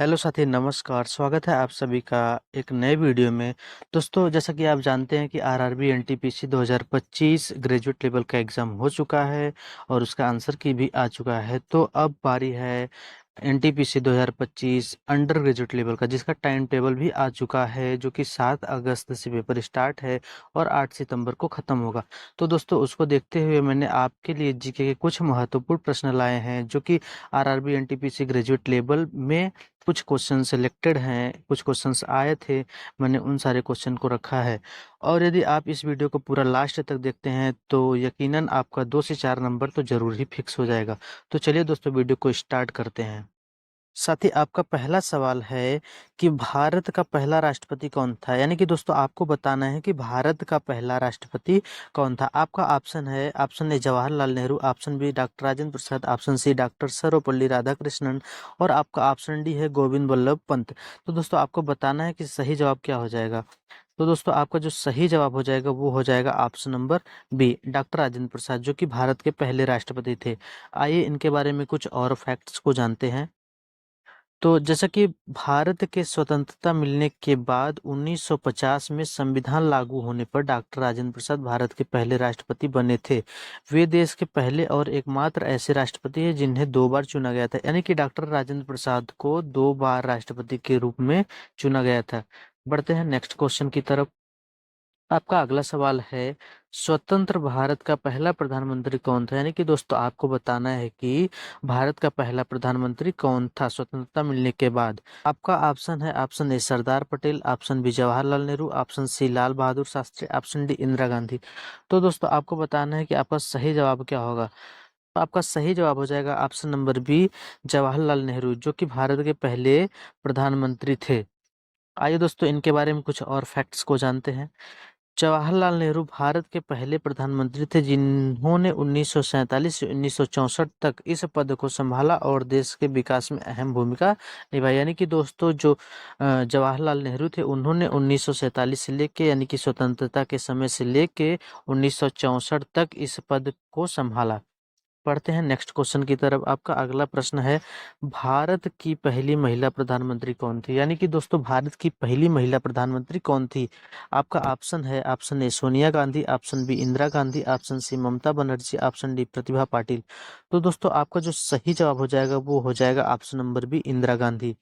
Hello साथी नमस्कार, स्वागत है आप सभी का एक नए वीडियो में। दोस्तों जैसा कि आप जानते हैं कि आरआरबी एनटीपीसी 2025 ग्रेजुएट लेवल का एग्ज़ाम हो चुका है और उसका आंसर की भी आ चुका है। तो अब बारी है एनटीपीसी 2025 अंडर ग्रेजुएट लेवल का, जिसका टाइम टेबल भी आ चुका है, जो कि 7 अगस्त से पेपर स्टार्ट है और 8 सितंबर को ख़त्म होगा। तो दोस्तों उसको देखते हुए मैंने आपके लिए जीके के कुछ महत्वपूर्ण प्रश्न लाए हैं, जो कि आरआरबी एनटीपीसी ग्रेजुएट लेवल में कुछ क्वेश्चन सिलेक्टेड हैं, कुछ क्वेश्चंस आए थे, मैंने उन सारे क्वेश्चन को रखा है। और यदि आप इस वीडियो को पूरा लास्ट तक देखते हैं तो यकीनन आपका 2 से 4 नंबर तो ज़रूर ही फिक्स हो जाएगा। तो चलिए दोस्तों वीडियो को स्टार्ट करते हैं। साथ ही आपका पहला सवाल है कि भारत का पहला राष्ट्रपति कौन था? यानी कि दोस्तों आपको बताना है कि भारत का पहला राष्ट्रपति कौन था? आपका ऑप्शन है, option A Jawaharlal Nehru, option B doctor Rajendra Prasad, option C doctor Sarvepalli Radhakrishnan और आपका ऑप्शन डी है गोविंद वल्लभ पंत। तो दोस्तों आपको बताना है कि सही जवाब क्या हो जाएगा। तो दोस्तों आपका जो सही जवाब हो जाएगा वो हो जाएगा option number B, doctor Rajendra Prasad, जो कि भारत के पहले राष्ट्रपति थे। आइए इनके बारे में कुछ और फैक्ट्स को जानते हैं। तो जैसा कि भारत के स्वतंत्रता मिलने के बाद 1950 में संविधान लागू होने पर डॉक्टर राजेंद्र प्रसाद भारत के पहले राष्ट्रपति बने थे। वे देश के पहले और एकमात्र ऐसे राष्ट्रपति हैं जिन्हें 2 बार चुना गया था। यानी कि डॉक्टर राजेंद्र प्रसाद को 2 बार राष्ट्रपति के रूप में चुना गया था। बढ़ते हैं नेक्स्ट क्वेश्चन की तरफ। आपका अगला सवाल है, स्वतंत्र भारत का पहला प्रधानमंत्री कौन था? यानी कि दोस्तों आपको बताना है कि भारत का पहला प्रधानमंत्री कौन था स्वतंत्रता मिलने के बाद। आपका ऑप्शन है, option A Sardar Patel, option B Jawaharlal Nehru, option C Lal Bahadur Shastri, option D Indira Gandhi. तो दोस्तों आपको बताना है कि आपका सही जवाब क्या होगा। तो आपका सही जवाब हो जाएगा option number B, Jawaharlal Nehru, जो कि भारत के पहले प्रधानमंत्री थे। आइए दोस्तों इनके बारे में कुछ और फैक्ट्स को जानते हैं। जवाहरलाल नेहरू भारत के पहले प्रधानमंत्री थे जिन्होंने 1947 से 1964 तक इस पद को संभाला और देश के विकास में अहम भूमिका निभाई। यानी कि दोस्तों जो जवाहरलाल नेहरू थे उन्होंने 1947 से लेके, यानी कि स्वतंत्रता के समय से लेके 1964 तक इस पद को संभाला। पढ़ते हैं नेक्स्ट क्वेश्चन की तरफ। आपका अगला प्रश्न है, भारत की पहली महिला प्रधानमंत्री कौन थी? यानी कि दोस्तों भारत की पहली महिला प्रधानमंत्री कौन थी? आपका ऑप्शन है, option A Sonia Gandhi, option B Indira Gandhi, option C Mamata Banerjee, option D Pratibha Patil. तो दोस्तों आपका जो सही जवाब हो जाएगा वो हो जाएगा option number B, Indira Gandhi,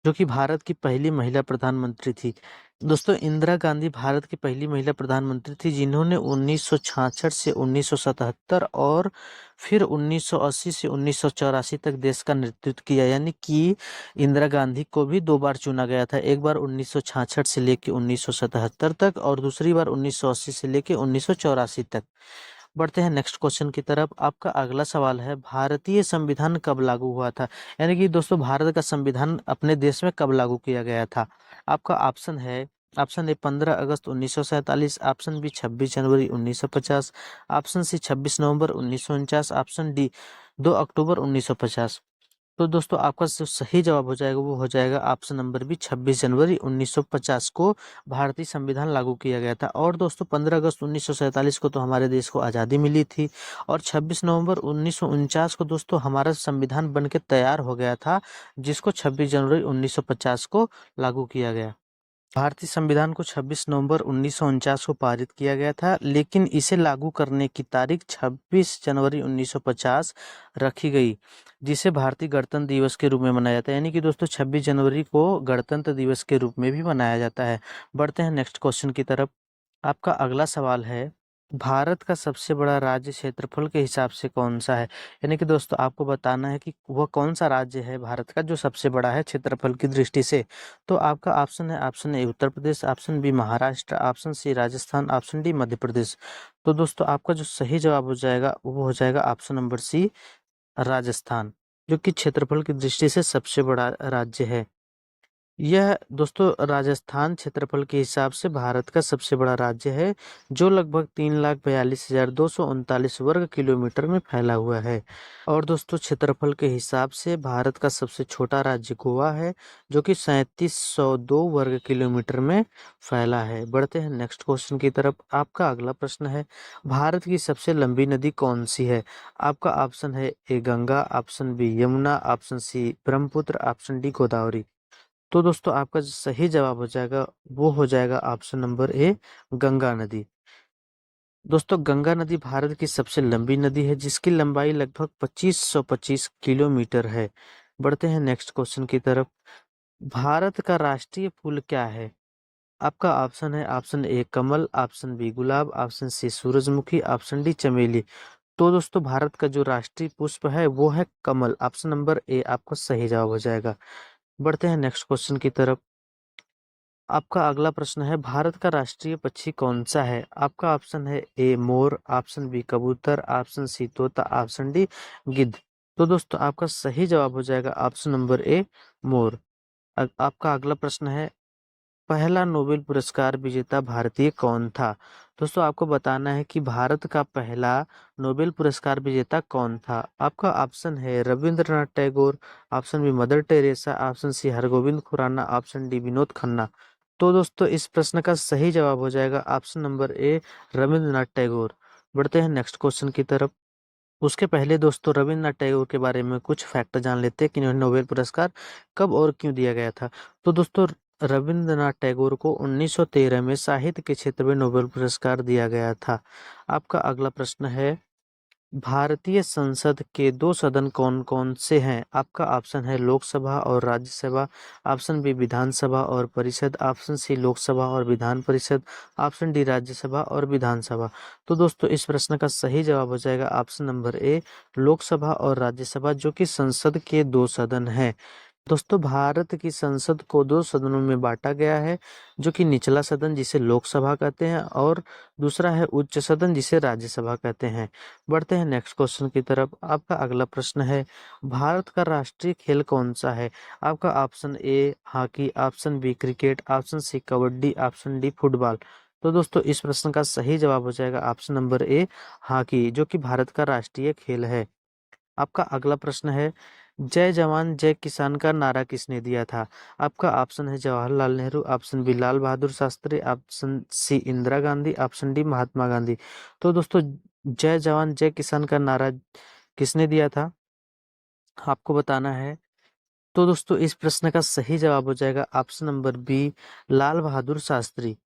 जो कि भारत की पहली महिला प्रधानमंत्री थी। दोस्तों इंदिरा गांधी भारत की पहली महिला प्रधानमंत्री थी जिन्होंने 1966 से 1977 और फिर 1980 से 1984 तक देश का नेतृत्व किया। यानी कि इंदिरा गांधी को भी 2 बार चुना गया था, एक बार 1966 से लेकर 1977 तक और दूसरी बार 1980 से लेकर 1984 तक। बढ़ते हैं नेक्स्ट क्वेश्चन की तरफ। आपका अगला सवाल है, भारतीय संविधान कब लागू हुआ था? यानी कि दोस्तों भारत का संविधान अपने देश में कब लागू किया गया था? आपका ऑप्शन है, ऑप्शन ए 15 अगस्त 1947, ऑप्शन बी 26 जनवरी 1950, ऑप्शन सी 26 नवंबर 1949, ऑप्शन डी 2 अक्टूबर 1950। तो दोस्तों आपका जो सही जवाब हो जाएगा वो हो जाएगा ऑप्शन नंबर बी, 26 जनवरी 1950 को भारतीय संविधान लागू किया गया था। और दोस्तों 15 अगस्त 1947 को तो हमारे देश को आज़ादी मिली थी और 26 नवंबर 1949 को दोस्तों हमारा संविधान बन के तैयार हो गया था, जिसको 26 जनवरी 1950 को लागू किया गया। भारतीय संविधान को 26 नवंबर 1949 को पारित किया गया था, लेकिन इसे लागू करने की तारीख 26 जनवरी 1950 रखी गई, जिसे भारतीय गणतंत्र दिवस के रूप में मनाया जाता है। यानी कि दोस्तों 26 जनवरी को गणतंत्र दिवस के रूप में भी मनाया जाता है। बढ़ते हैं नेक्स्ट क्वेश्चन की तरफ। आपका अगला सवाल है, भारत का सबसे बड़ा राज्य क्षेत्रफल के हिसाब से कौन सा है? यानी कि दोस्तों आपको बताना है कि वह कौन सा राज्य है भारत का जो सबसे बड़ा है क्षेत्रफल की दृष्टि से। तो आपका ऑप्शन है, option A Uttar Pradesh, option B Maharashtra, option C Rajasthan, option D Madhya Pradesh. तो दोस्तों आपका जो सही जवाब हो जाएगा वो हो जाएगा ऑप्शन नंबर सी, राजस्थान, जो कि क्षेत्रफल की दृष्टि से सबसे बड़ा राज्य है। यह दोस्तों राजस्थान क्षेत्रफल के हिसाब से भारत का सबसे बड़ा राज्य है, जो लगभग 3,42,239 वर्ग किलोमीटर में फैला हुआ है। और दोस्तों क्षेत्रफल के हिसाब से भारत का सबसे छोटा राज्य गोवा है, जो कि 3702 वर्ग किलोमीटर में फैला है। बढ़ते हैं नेक्स्ट क्वेश्चन की तरफ। आपका अगला प्रश्न है, भारत की सबसे लंबी नदी कौन सी है? आपका ऑप्शन है A Ganga, option B Yamuna, option C Brahmaputra, option D Godavari. तो दोस्तों आपका जो सही जवाब हो जाएगा वो हो जाएगा ऑप्शन नंबर ए, गंगा नदी। दोस्तों गंगा नदी भारत की सबसे लंबी नदी है, जिसकी लंबाई लगभग 2525 किलोमीटर है। बढ़ते हैं नेक्स्ट क्वेश्चन की तरफ। भारत का राष्ट्रीय फूल क्या है? आपका ऑप्शन है ऑप्शन ए कमल, ऑप्शन बी गुलाब, ऑप्शन सी सूरजमुखी, ऑप्शन डी चमेली। तो दोस्तों भारत का जो राष्ट्रीय पुष्प है वो है कमल। ऑप्शन नंबर ए आपका सही जवाब हो जाएगा। बढ़ते हैं नेक्स्ट क्वेश्चन की तरफ। आपका अगला प्रश्न है, भारत का राष्ट्रीय पक्षी कौन सा है? आपका ऑप्शन है ए मोर, ऑप्शन बी कबूतर, ऑप्शन सी तोता, ऑप्शन डी गिद्ध। तो दोस्तों आपका सही जवाब हो जाएगा ऑप्शन नंबर ए, मोर। आपका अगला प्रश्न है, पहला नोबेल पुरस्कार विजेता भारतीय कौन था? दोस्तों आपको बताना है कि भारत का पहला नोबेल पुरस्कार विजेता कौन था। आपका ऑप्शन है Rabindranath Tagore, option B Mother Teresa, option C Hargobind Khorana, option D Vinod Khanna. तो दोस्तों इस प्रश्न का सही जवाब हो जाएगा option number A, Rabindranath Tagore. बढ़ते हैं नेक्स्ट क्वेश्चन की तरफ। उसके पहले दोस्तों रविंद्रनाथ टैगोर के बारे में कुछ फैक्ट जान लेते हैं कि इन्हें नोबेल पुरस्कार कब और क्यों दिया गया था। तो दोस्तों रविंद्रनाथ टैगोर को 1913 में साहित्य के क्षेत्र में नोबेल पुरस्कार दिया गया था। आपका अगला प्रश्न है, भारतीय संसद के दो सदन कौन कौन से हैं? आपका ऑप्शन है लोकसभा और राज्यसभा, ऑप्शन बी विधानसभा और परिषद, ऑप्शन सी लोकसभा और विधान परिषद, ऑप्शन डी राज्यसभा और विधानसभा। तो दोस्तों इस प्रश्न का सही जवाब हो जाएगा ऑप्शन नंबर ए, लोकसभा और राज्यसभा, जो कि संसद के दो सदन हैं। दोस्तों भारत की संसद को दो सदनों में बांटा गया है, जो कि निचला सदन जिसे लोकसभा कहते हैं और दूसरा है उच्च सदन जिसे राज्यसभा कहते हैं। बढ़ते हैं नेक्स्ट क्वेश्चन की तरफ। आपका अगला प्रश्न है, भारत का राष्ट्रीय खेल कौन सा है? आपका option A hockey, option B cricket, option C kabaddi, option D football. तो दोस्तों इस प्रश्न का सही जवाब हो जाएगा ऑप्शन नंबर ए, हॉकी, जो कि भारत का राष्ट्रीय खेल है। आपका अगला प्रश्न है, जय जवान जय किसान का नारा किसने दिया था? आपका ऑप्शन है Jawaharlal Nehru, option B Lal Bahadur Shastri, option C Indira Gandhi, option D Mahatma Gandhi. तो दोस्तों जय जवान जय किसान का नारा किसने दिया था आपको बताना है। तो दोस्तों इस प्रश्न का सही जवाब हो जाएगा option number B, Lal Bahadur Shastri.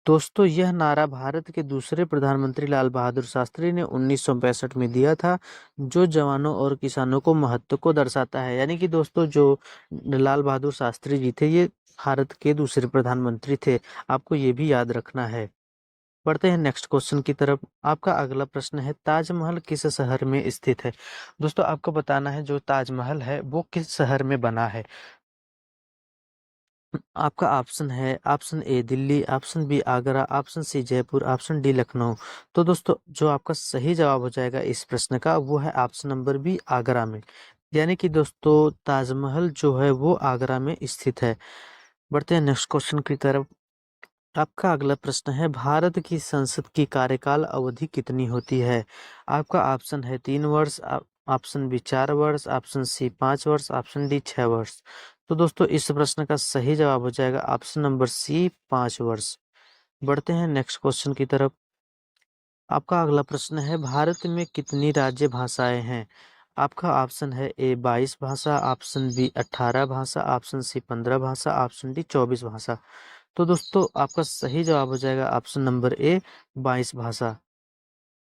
दोस्तों यह नारा भारत के दूसरे प्रधानमंत्री लाल बहादुर शास्त्री ने 1965 में दिया था, जो जवानों और किसानों को महत्व को दर्शाता है। यानी कि दोस्तों जो लाल बहादुर शास्त्री जी थे, ये भारत के दूसरे प्रधानमंत्री थे। आपको ये भी याद रखना है। बढ़ते हैं नेक्स्ट क्वेश्चन की तरफ। आपका अगला प्रश्न है, ताजमहल किस शहर में स्थित है? दोस्तों आपको बताना है जो ताजमहल है वो किस शहर में बना है। आपका ऑप्शन है option A Delhi, option B Agra, option C Jaipur, option D Lucknow. तो दोस्तों जो आपका सही जवाब हो जाएगा इस प्रश्न का वो है ऑप्शन नंबर बी, आगरा में। यानी कि दोस्तों ताजमहल जो है वो आगरा में स्थित है। बढ़ते हैं नेक्स्ट क्वेश्चन की तरफ। आपका अगला प्रश्न है, भारत की संसद की कार्यकाल अवधि कितनी होती है? आपका ऑप्शन है 3 वर्ष, ऑप्शन बी 4 वर्ष, ऑप्शन सी 5 वर्ष, ऑप्शन डी 6 वर्ष। तो दोस्तों इस प्रश्न का सही जवाब हो जाएगा ऑप्शन नंबर सी, 5 वर्ष। बढ़ते हैं नेक्स्ट क्वेश्चन की तरफ। आपका अगला प्रश्न है, भारत में कितनी राज्य भाषाएं हैं? आपका ऑप्शन है ए 22 भाषा, ऑप्शन बी 18 भाषा, ऑप्शन सी 15 भाषा, ऑप्शन डी 24 भाषा। तो दोस्तों आपका सही जवाब हो जाएगा ऑप्शन नंबर ए, 22 भाषा।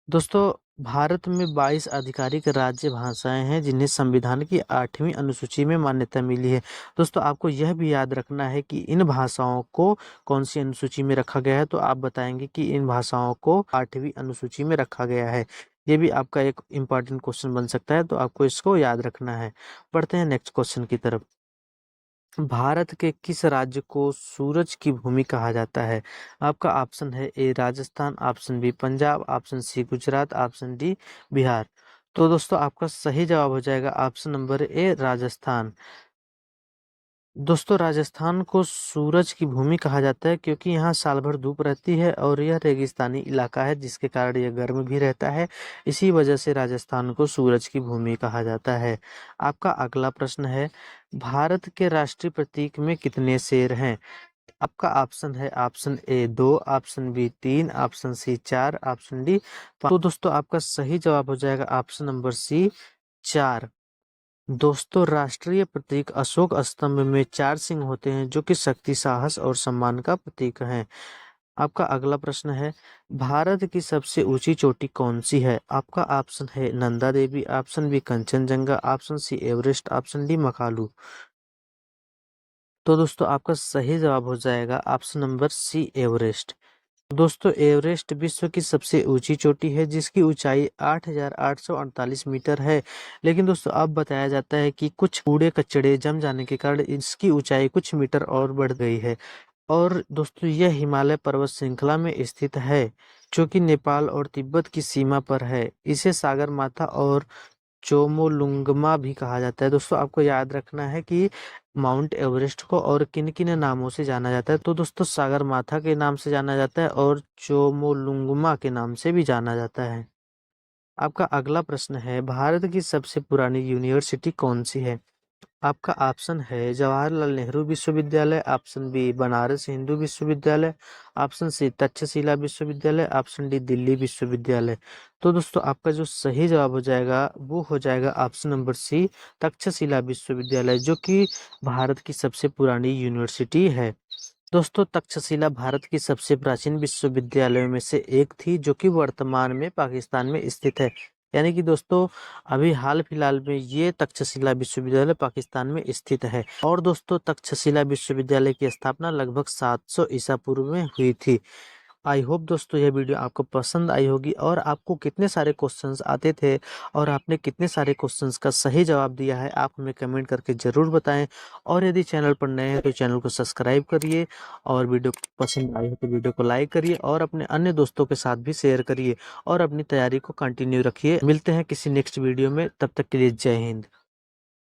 दोस्तों भारत में 22 आधिकारिक राज्य भाषाएं हैं, जिन्हें संविधान की 8वीं अनुसूची में मान्यता मिली है। दोस्तों आपको यह भी याद रखना है कि इन भाषाओं को कौन सी अनुसूची में रखा गया है। तो आप बताएंगे कि इन भाषाओं को 8वीं अनुसूची में रखा गया है। ये भी आपका एक इम्पॉर्टेंट क्वेश्चन बन सकता है, तो आपको इसको याद रखना है। बढ़ते हैं नेक्स्ट क्वेश्चन की तरफ। भारत के किस राज्य को सूरज की भूमि कहा जाता है? आपका ऑप्शन है A Rajasthan, option B Punjab, option C Gujarat, option D Bihar. तो दोस्तों आपका सही जवाब हो जाएगा ऑप्शन नंबर ए, राजस्थान। दोस्तों राजस्थान को सूरज की भूमि कहा जाता है क्योंकि यहाँ साल भर धूप रहती है और यह रेगिस्तानी इलाका है जिसके कारण यह गर्म भी रहता है। इसी वजह से राजस्थान को सूरज की भूमि कहा जाता है। आपका अगला प्रश्न है, भारत के राष्ट्रीय प्रतीक में कितने शेर हैं? आपका ऑप्शन है, option A 2, option B 3, option C 4, option D 5। तो दोस्तों आपका सही जवाब हो जाएगा ऑप्शन नंबर सी 4। दोस्तों राष्ट्रीय प्रतीक अशोक स्तंभ में 4 सिंह होते हैं जो कि शक्ति, साहस और सम्मान का प्रतीक हैं। आपका अगला प्रश्न है, भारत की सबसे ऊंची चोटी कौन सी है? आपका ऑप्शन है Nanda Devi, option B Kangchenjunga, option C Everest, option D Makalu. तो दोस्तों आपका सही जवाब हो जाएगा ऑप्शन नंबर सी एवरेस्ट। दोस्तों एवरेस्ट विश्व की सबसे ऊंची चोटी है जिसकी ऊंचाई 8,848 मीटर है। लेकिन दोस्तों अब बताया जाता है कि कुछ कूड़े कचड़े जम जाने के कारण इसकी ऊंचाई कुछ मीटर और बढ़ गई है। और दोस्तों यह हिमालय पर्वत श्रृंखला में स्थित है जो कि नेपाल और तिब्बत की सीमा पर है। इसे सागर माथा और चोमोलुंगमा भी कहा जाता है। दोस्तों आपको याद रखना है कि माउंट एवरेस्ट को और किन किन नामों से जाना जाता है। तो दोस्तों सागर माथा के नाम से जाना जाता है और चोमोलुंगमा के नाम से भी जाना जाता है। आपका अगला प्रश्न है, भारत की सबसे पुरानी यूनिवर्सिटी कौन सी है? आपका ऑप्शन है जवाहरलाल नेहरू विश्वविद्यालय, ऑप्शन बी बनारस हिंदू विश्वविद्यालय, ऑप्शन सी तक्षशिला विश्वविद्यालय, ऑप्शन डी दिल्ली विश्वविद्यालय। तो दोस्तों आपका जो सही जवाब हो जाएगा वो हो जाएगा ऑप्शन नंबर सी तक्षशिला विश्वविद्यालय जो कि भारत की सबसे पुरानी यूनिवर्सिटी है। दोस्तों तक्षशिला भारत की सबसे प्राचीन विश्वविद्यालयों में से एक थी जो कि वर्तमान में पाकिस्तान में स्थित है। यानी कि दोस्तों अभी हाल फिलहाल में ये तक्षशिला विश्वविद्यालय पाकिस्तान में स्थित है। और दोस्तों तक्षशिला विश्वविद्यालय की स्थापना लगभग 700 ईसा पूर्व में हुई थी। आई होप दोस्तों यह वीडियो आपको पसंद आई होगी और आपको कितने सारे क्वेश्चंस आते थे और आपने कितने सारे क्वेश्चंस का सही जवाब दिया है आप हमें कमेंट करके ज़रूर बताएं। और यदि चैनल पर नए हैं तो चैनल को सब्सक्राइब करिए और वीडियो पसंद आई हो तो वीडियो को लाइक करिए और अपने अन्य दोस्तों के साथ भी शेयर करिए और अपनी तैयारी को कंटिन्यू रखिए। मिलते हैं किसी नेक्स्ट वीडियो में, तब तक के लिए जय हिंद।